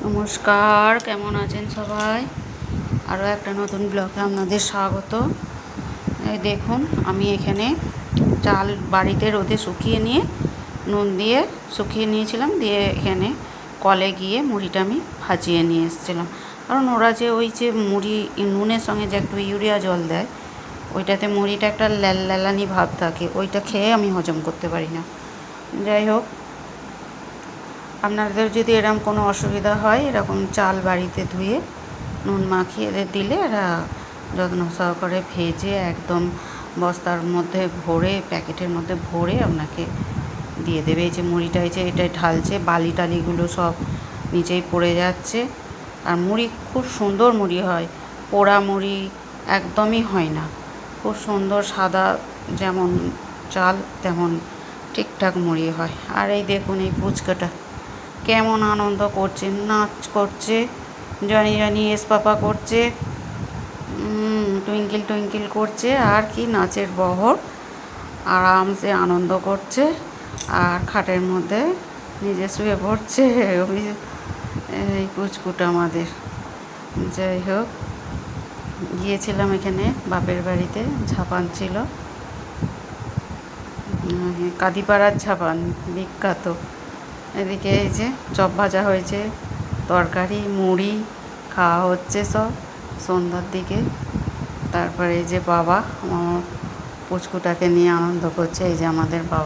নমস্কার, কেমন আছেন সবাই? আরও একটা নতুন ব্লগে আপনাদের স্বাগত। এই দেখুন, আমি এখানে চাল বাড়িতে রোদে শুকিয়ে নিয়ে নুন দিয়ে শুকিয়ে নিয়েছিলাম, দিয়ে এখানে কলে গিয়ে মুড়িটা আমি ভাজিয়ে নিয়ে এসেছিলাম। কারণ ওরা যে ওই যে মুড়ি নুনের সঙ্গে যে একটু ইউরিয়া জল দেয়, ওইটাতে মুড়িটা একটা ল্যালানি ভাব থাকে, ওইটা খেয়ে আমি হজম করতে পারি না। যাই হোক, আপনাদের যদি এরকম কোনো অসুবিধা হয়, এরকম চাল বাড়িতে ধুয়ে নুন মাখিয়ে দিলে এরা যত্ন সহকারে ভেজে একদম বস্তার মধ্যে ভরে, প্যাকেটের মধ্যে ভরে আপনাকে দিয়ে দেবে। এই যে মুড়িটা, এই যে এটা ঢালছে, বালি টালিগুলো সব নিচেই পড়ে যাচ্ছে। আর মুড়ি খুব সুন্দর মুড়ি হয়, পোড়া মুড়ি একদমই হয় না, খুব সুন্দর সাদা যেমন চাল তেমন ঠিকঠাক মুড়ি হয়। আর এই দেখুন, এই ফুচকাটা কেমন আনন্দ করছে, নাচ করছে, জনি জনি এস পাপা করছে, টুইঙ্কেল টুইঙ্কেল করছে, আর কি নাচের বহর, আরামসে আনন্দ করছে। আর খাটের মধ্যে নিজে শুয়ে পড়ছে এই পুচকুটা আমাদের। যাই হোক, গিয়েছিলাম এখানে বাপের বাড়িতে, ঝাপান ছিল, কাদিপাড়ার ঝাপান বিখ্যাত। এদিকে এই যে চপ ভাজা হয়েছে, তরকারি, মুড়ি খাওয়া হচ্ছে সব সন্ধ্যার দিকে। তারপরে এই যে বাবা আমার পুচকুটাকে নিয়ে আনন্দ করছে, এই যে আমাদের বাবা।